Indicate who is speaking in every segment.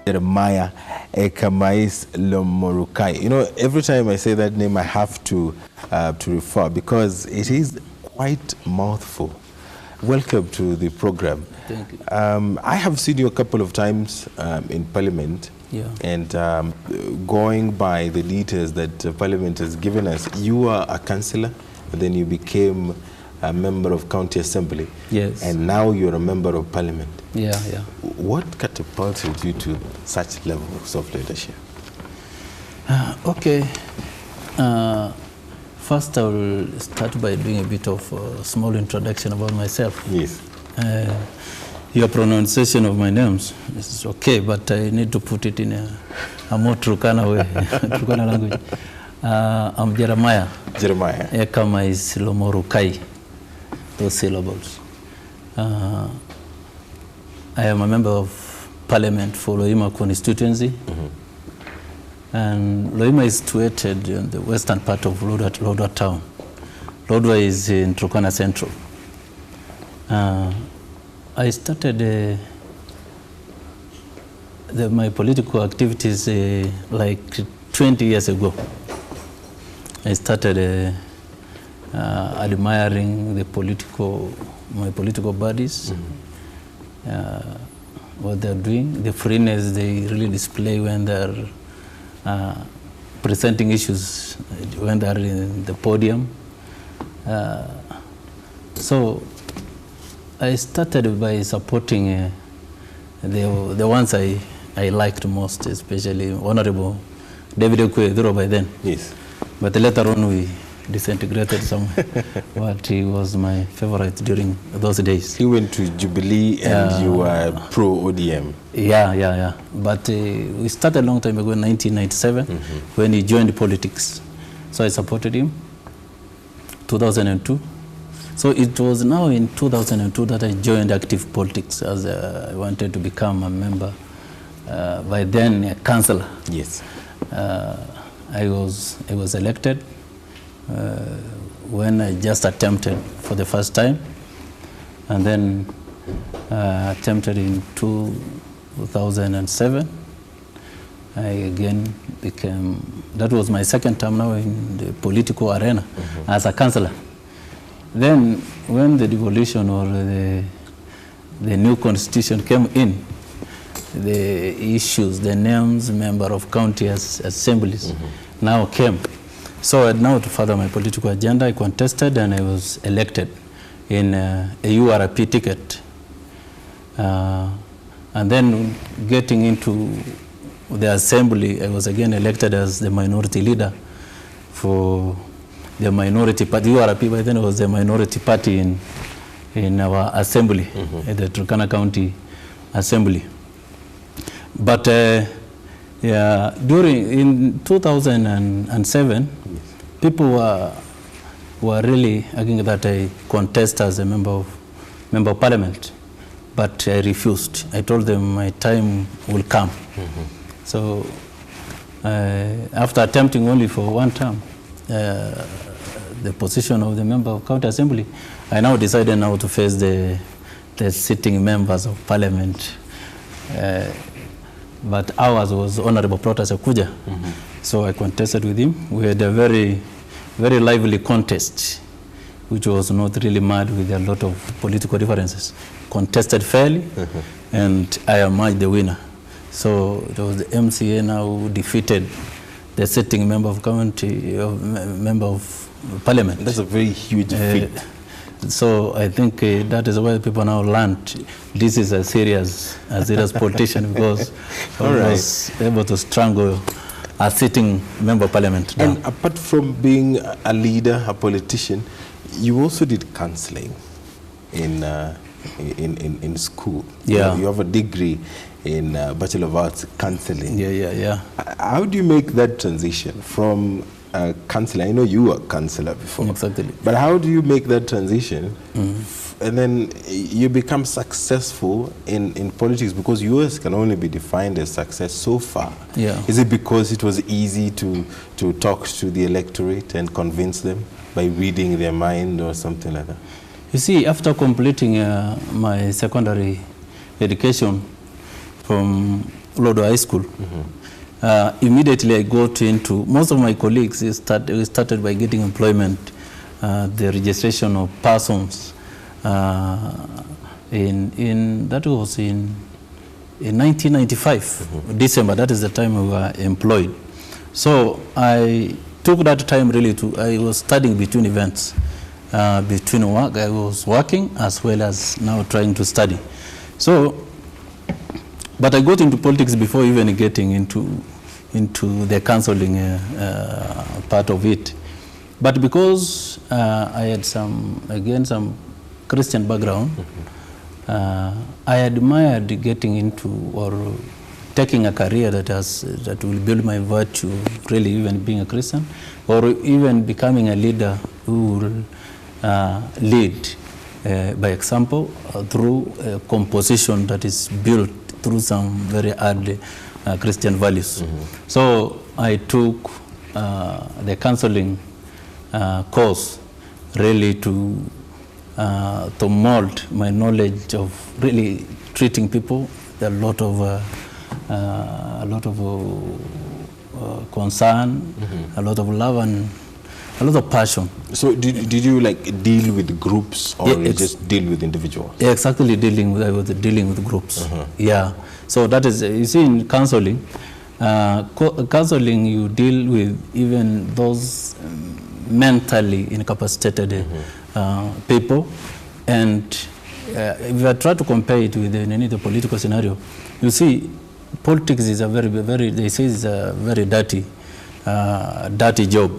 Speaker 1: Jeremiah Ekamais Lomorukai. You know, every time I say that name, I have to refer because it is quite mouthful. Welcome to the program.
Speaker 2: Thank you.
Speaker 1: I have seen you a couple of times in Parliament.
Speaker 2: Yeah.
Speaker 1: And going by the details that Parliament has given us, you are a councillor, and then you became a member of County Assembly.
Speaker 2: Yes.
Speaker 1: And now you're a member of Parliament.
Speaker 2: Yeah, yeah.
Speaker 1: What catapulted you to such levels of leadership?
Speaker 2: Okay. First, I will start by doing a bit of a small introduction about myself.
Speaker 1: Yes.
Speaker 2: Your pronunciation of my names is okay, but I need to put it in a more Turkana way, Turkana language. I'm Jeremiah.
Speaker 1: Jeremiah.
Speaker 2: Ekamais Lomorukai, those syllables. I am a member of Parliament for Loima constituency. And Loima is situated in the western part of Lodwar town. Lodwar is in Turkana Central. I started my political activities like 20 years ago. I started admiring my political buddies, what they're doing, the freeness they really display when they're presenting issues, when they're in the podium. So I started by supporting the ones I liked most, especially Honorable David Okweduro by then.
Speaker 1: Yes.
Speaker 2: But later on we disintegrated somewhere. But he was my favorite during those days.
Speaker 1: He went to Jubilee and you were pro-ODM.
Speaker 2: Yeah. But we started a long time ago in 1997 when he joined politics. So I supported him, 2002. So it was now in 2002 that I joined active politics as I wanted to become a member. By then, a councillor.
Speaker 1: Yes.
Speaker 2: I was elected when I just attempted for the first time, and then attempted in 2007. I again became, that was my second time now in the political arena as a councillor. Then when the devolution or the new constitution came in, the issues, the names, member of county assemblies now came. So now to further my political agenda, I contested and I was elected in a URP ticket. And then getting into the assembly, I was again elected as the minority leader for the minority party. URP by then was the minority party in our assembly, at the Turkana County Assembly. But in 2007, people were really arguing that I contest as a member of Parliament, but I refused. I told them my time will come. So after attempting only for one term, the position of the member of County Assembly, I now decided now to face the sitting members of Parliament. But ours was Honorable Protas Akuja. So I contested with him. We had a very, very lively contest, which was not really mad with a lot of political differences. Contested fairly, and I emerged the winner. So it was the MCA now who defeated the sitting member of member of Parliament.
Speaker 1: That's a very huge feat.
Speaker 2: So I think that is why people now learned this is a serious politician, because I was able to strangle a sitting member of Parliament.
Speaker 1: And apart from being a leader, a politician, you also did counseling in school.
Speaker 2: Yeah.
Speaker 1: You have a degree in Bachelor of Arts counseling.
Speaker 2: Yeah.
Speaker 1: How do you make that transition from counselor? I know you were a counselor before.
Speaker 2: Exactly.
Speaker 1: But how do you make that transition and then you become successful in politics? Because yours can only be defined as success so far.
Speaker 2: Yeah.
Speaker 1: Is it because it was easy to talk to the electorate and convince them by reading their mind or something like that?
Speaker 2: You see, after completing my secondary education from Lodo High School. Immediately I got into, most of my colleagues started by getting employment, the registration of persons that was in 1995, December. That is the time we were employed. So I took that time really I was studying between events, between work. I was working as well as now trying to study. So, but I got into politics before even getting into the counseling part of it. But because I had some Christian background, I admired getting into or taking a career that will build my virtue, really even being a Christian, or even becoming a leader who will lead by example through a composition that is built through some very hard Christian values. So I took the counseling course really to mold my knowledge of really treating people. There are a lot of concern, a lot of love, and a lot of passion.
Speaker 1: So did you like deal with groups, or you just deal with individuals?
Speaker 2: Yeah, exactly. I was dealing with groups. Yeah. So that is, you see, in counseling, you deal with even those mentally incapacitated people, and if I try to compare it with any the political scenario, you see, politics is a very they say it's a very dirty job.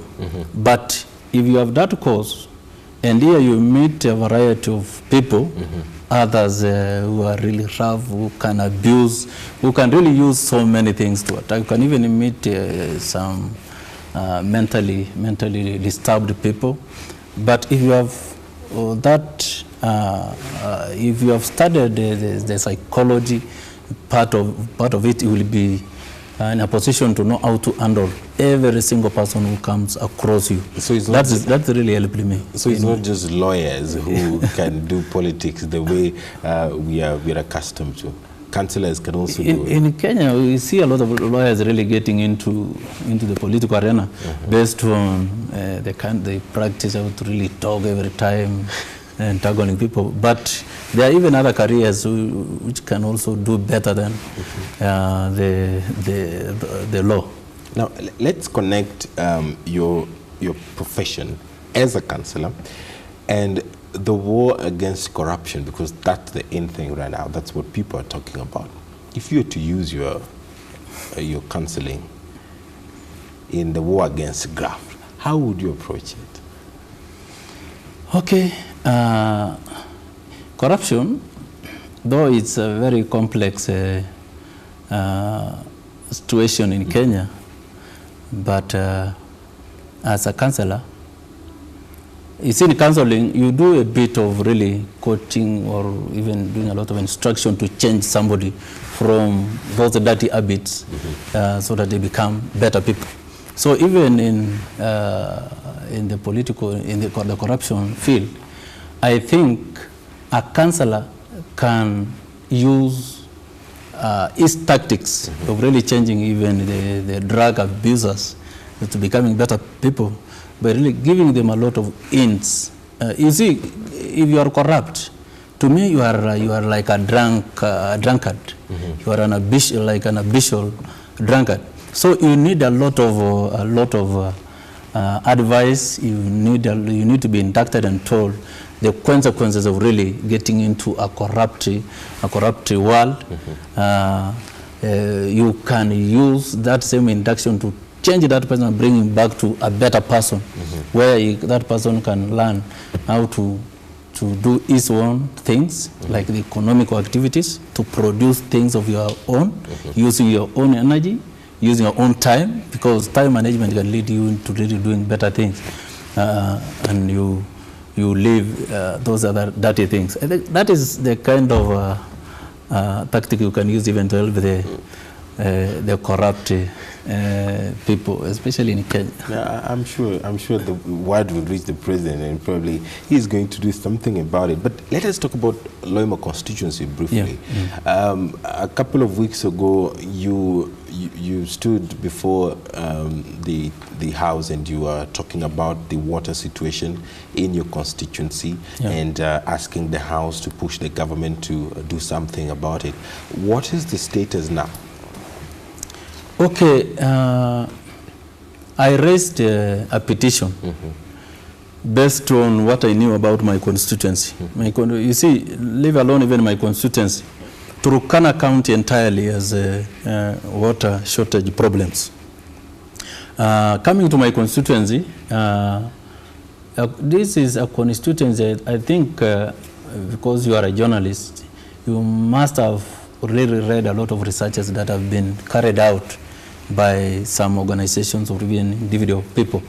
Speaker 2: But if you have that course, and here you meet a variety of people, others who are really rough, who can abuse, who can really use so many things to attack. You can even meet some mentally disturbed people. But if you have if you have studied the psychology part of it, you will be in a position to know how to handle every single person who comes across you. So that's really helped me.
Speaker 1: So it's not just lawyers who can do politics the way we are accustomed to. Counselors can also do it.
Speaker 2: In Kenya, we see a lot of lawyers really getting into the political arena based on they practice how to really talk every time and targeting people. But there are even other careers which can also do better than the law.
Speaker 1: Now, let's connect your profession as a counselor and the war against corruption, because that's the in thing right now. That's what people are talking about. If you were to use your counseling in the war against graft, how would you approach it?
Speaker 2: Okay. Corruption, though it's a very complex situation in Kenya, but as a counselor, you see, in counseling, you do a bit of really coaching or even doing a lot of instruction to change somebody from those dirty habits so that they become better people. So even in the political, in the corruption field, I think a counselor can use his tactics of really changing even the drug abusers to becoming better people by really giving them a lot of hints. You see, if you are corrupt, to me you are like a drunkard. You are an habitual drunkard. So you need a lot of advice. You need to be inducted and told the consequences of really getting into a corrupt world. You can use that same induction to change that person and bring him back to a better person, where that person can learn how to do his own things, like the economical activities, to produce things of your own, using your own energy, using your own time, because time management can lead you into really doing better things, and you leave those other dirty things. I think that is the kind of tactic you can use even to help the corrupt people, especially in Kenya.
Speaker 1: Yeah, I'm sure the word will reach the president, and probably he's going to do something about it. But let us talk about Loima constituency briefly. Yeah. A couple of weeks ago, you stood before the House and you were talking about the water situation in your constituency, yeah, and asking the House to push the government to do something about it. What is the status now?
Speaker 2: Okay, I raised a petition based on what I knew about my constituency. You see, leave alone even my constituency, Turkana County entirely has water shortage problems. Coming to my constituency, this is a constituency, I think, because you are a journalist, you must have really read a lot of researches that have been carried out by some organizations or even individual people.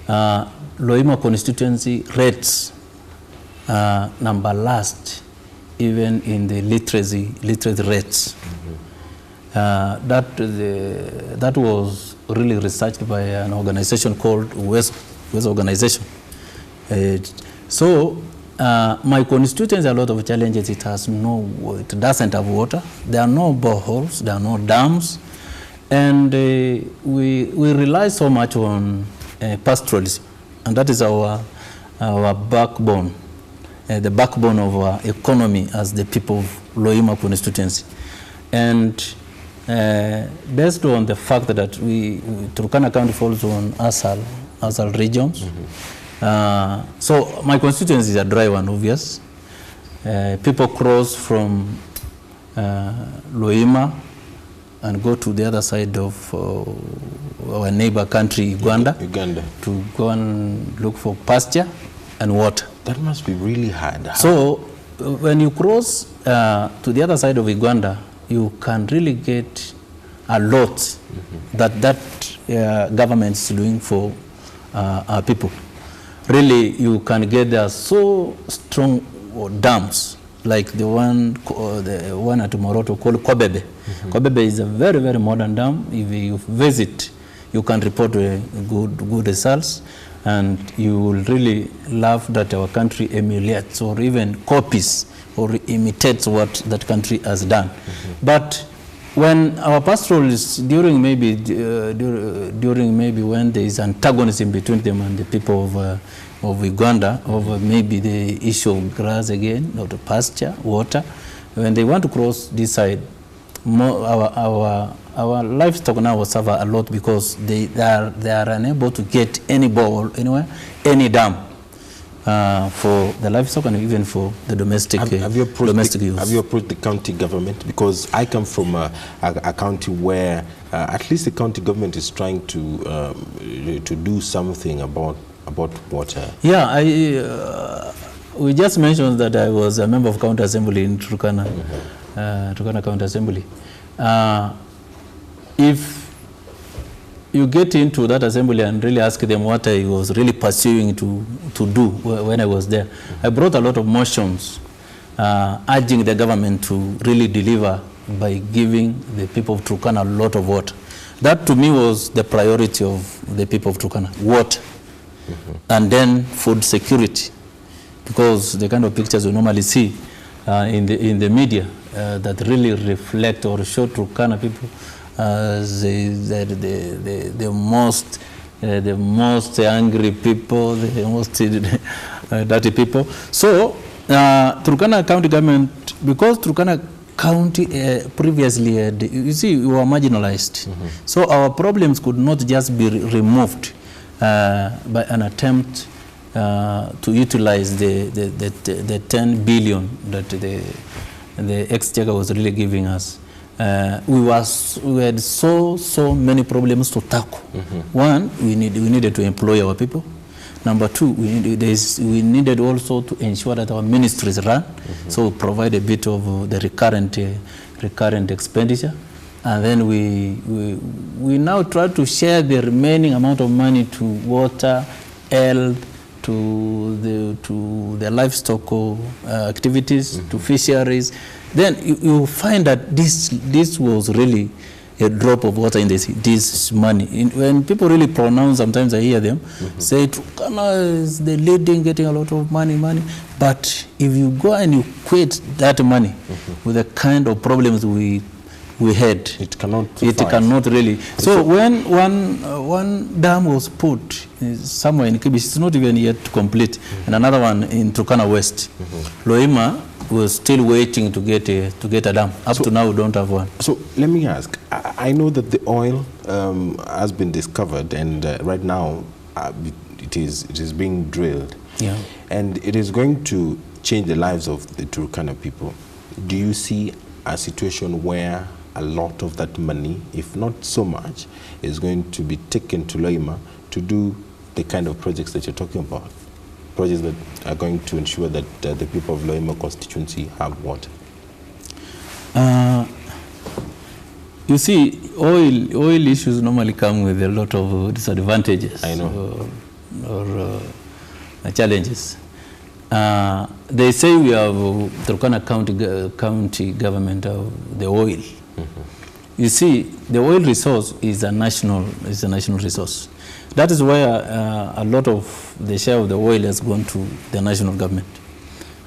Speaker 2: Loima constituency rates number last even in the literacy rates. That was really researched by an organization called West Organization. So my constituency has a lot of challenges. It doesn't have water. There are no boreholes. There are no dams. And we rely so much on pastoralism, and that is our backbone, the backbone of our economy as the people of Loima constituency. And based on the fact that Turkana County falls on Asal regions, so my constituency is a dry one, obvious. People cross from Loima and go to the other side of our neighbor country, Uganda, to go and look for pasture and water.
Speaker 1: That must be really hard.
Speaker 2: So when you cross to the other side of Uganda, you can really get a lot that government is doing for our people. Really, you can get there so strong dams, like the one at Moroto called Kobebe. Kobebe is a very, very modern dam. If you visit, you can report good results, and you will really love that our country emulates or even copies or imitates what that country has done. But when our pastoralists, during maybe when there is antagonism between them and the people of Uganda over maybe the issue of grass again, or the pasture, water, when they want to cross this side, our livestock now will suffer a lot because they are unable to get any bore anywhere, any dam for the livestock and even for the domestic use. Have you
Speaker 1: approached the county government? Because I come from a county where at least the county government is trying to do something about water.
Speaker 2: Yeah, we just mentioned that I was a member of county assembly in Turkana, Turkana County Assembly. If you get into that assembly and really ask them what I was really pursuing to do when I was there, I brought a lot of motions urging the government to really deliver by giving the people of Turkana a lot of water. That to me was the priority of the people of Turkana, water. And then food security, because the kind of pictures we normally see in the media that really reflect or show Turkana people as the most angry people, the most dirty people. So Turkana County government, because Turkana County previously had, you see, we were marginalized. So our problems could not just be removed by an attempt to utilize the 10 billion that the Exchequer was really giving us. We had so many problems to tackle. One, we needed to employ our people. Number two, we needed also to ensure that our ministries run, so provide a bit of the recurrent expenditure. And then we now try to share the remaining amount of money to water, health, to the livestock activities, to fisheries. Then you find that this was really a drop of water in this money. When people really pronounce, sometimes I hear them say, Turkana is the leading, getting a lot of money. But if you go and you equate that money with the kind of problems we had, it cannot really. So when one dam was put somewhere in KBC, it's not even yet complete, and another one in Turkana West, Loima was still waiting to get a dam. Up to now, we don't have one.
Speaker 1: So let me ask. I know that the oil has been discovered, and right now it is being drilled, and it is going to change the lives of the Turkana people. Do you see a situation where a lot of that money, if not so much, is going to be taken to Loima to do the kind of projects that you're talking about? Projects that are going to ensure that the people of Loima constituency have water?
Speaker 2: You see, oil issues normally come with a lot of disadvantages.
Speaker 1: I know.
Speaker 2: Or challenges. They say we have Turkana county government of the oil. You see, the oil resource is a national resource. That is where a lot of the share of the oil has gone to the national government.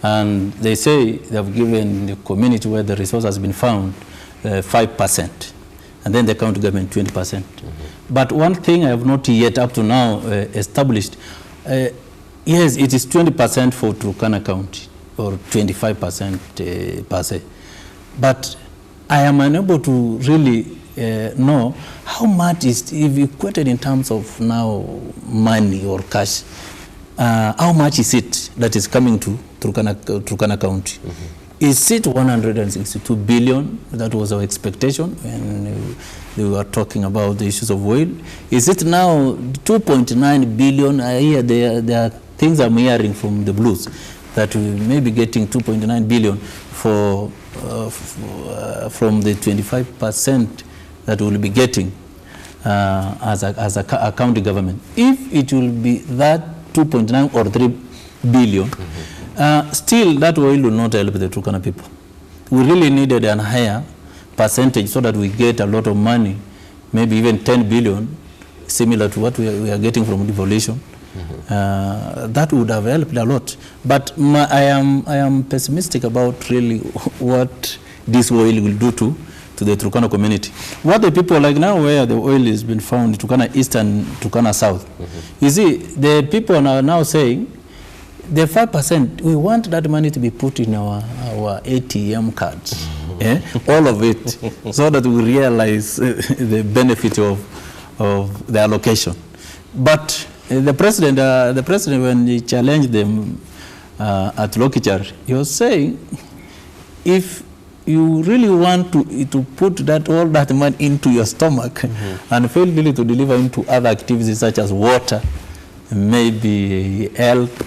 Speaker 2: And they say they have given the community where the resource has been found 5%, and then the county government 20%. But one thing I have not yet up to now established, yes, it is 20% for Turkana County, or 25% per se. But I am unable to really know how much is, if equated in terms of now money or cash, how much is it that is coming to Turkana County? Is it 162 billion? That was our expectation when we were talking about the issues of oil. Is it now 2.9 billion? I hear there are things I'm hearing from the blues that we may be getting 2.9 billion from the 25% that we'll be getting as a county government. If it will be that 2.9 or 3 billion, still that oil will not help the Turkana people. We really needed a higher percentage so that we get a lot of money, maybe even 10 billion, similar to what we are getting from devolution. That would have helped a lot. But I am pessimistic about really what this oil will do to the Turkana community. What the people like now, where the oil has been found, Turkana East and Turkana South, you see, the people are now saying, the 5%, we want that money to be put in our ATM cards, all of it, so that we realize the benefit of the allocation. But the president, when he challenged them at Lokichar, he was saying, if you really want to put all that money into your stomach and fail really to deliver into other activities such as water, maybe health,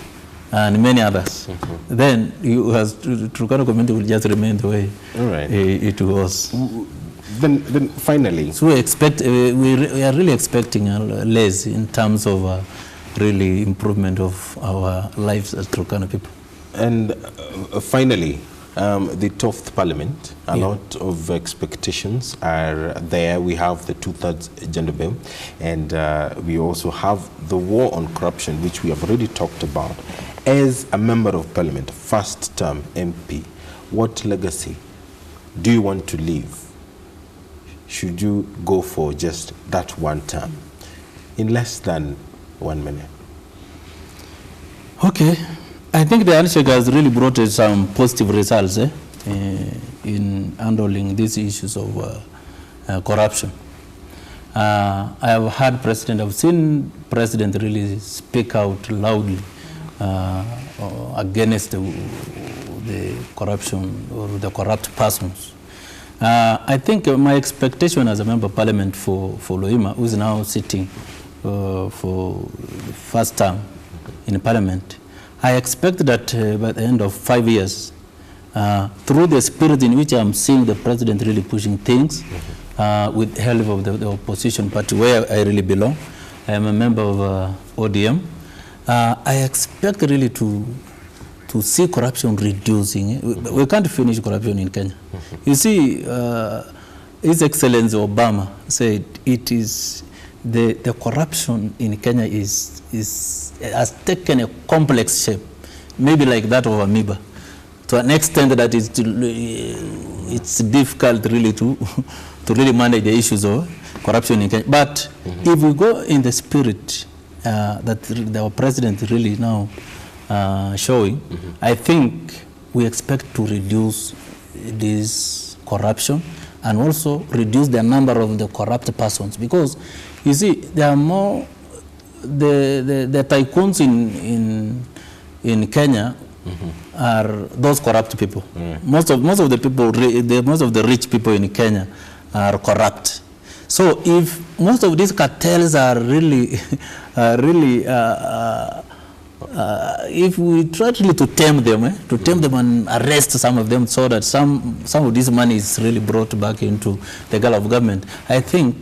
Speaker 2: and many others, then Turkana community will just remain the way it was.
Speaker 1: Then finally,
Speaker 2: so we are really expecting less in terms of really improvement of our lives as Turkana people.
Speaker 1: And finally, the 12th Parliament, a lot of expectations are there. We have the 2/3 gender bill, and we also have the war on corruption, which we have already talked about. As a member of Parliament, first term MP, what legacy do you want to leave? Should you go for just that one term in less than 1 minute?
Speaker 2: Okay. I think the handshake has really brought some positive results in handling these issues of corruption. I have heard I've seen President really speak out loudly against the corruption or the corrupt persons. I think my expectation as a member of Parliament for Loima, who is now sitting for the first term in Parliament, I expect that by the end of 5 years, through the spirit in which I'm seeing the president really pushing things, with help of the opposition party where I really belong, I am a member of ODM, I expect really to see corruption reducing. We can't finish corruption in Kenya. You see, His Excellency Obama said it is the corruption in Kenya has taken a complex shape, maybe like that of amoeba, to an extent that it's difficult really to really manage the issues of corruption in Kenya. But if we go in the spirit that our president really now showing, I think we expect to reduce this corruption and also reduce the number of the corrupt persons, because you see there are more the tycoons in Kenya are those corrupt people. Most of the people, most of the rich people in Kenya are corrupt. So if most of these cartels are really if we try really to tame them and arrest some of them, so that some of this money is really brought back into the government, I think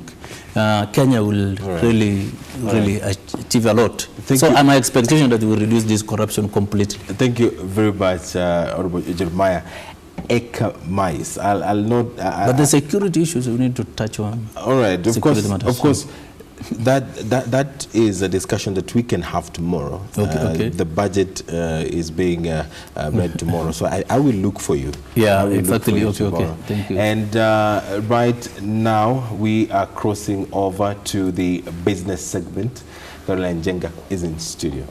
Speaker 2: Kenya will really achieve a lot. My expectation that we will reduce this corruption completely.
Speaker 1: Thank you very much, Honorable Jeremiah. Ekamais. I'll not.
Speaker 2: But the security issues we need to touch on.
Speaker 1: All right, of course. That is a discussion that we can have tomorrow. Okay. The budget is being read tomorrow, so I will look for you.
Speaker 2: Yeah, exactly. Okay. Thank you.
Speaker 1: And right now we are crossing over to the business segment. Caroline Jenga is in studio.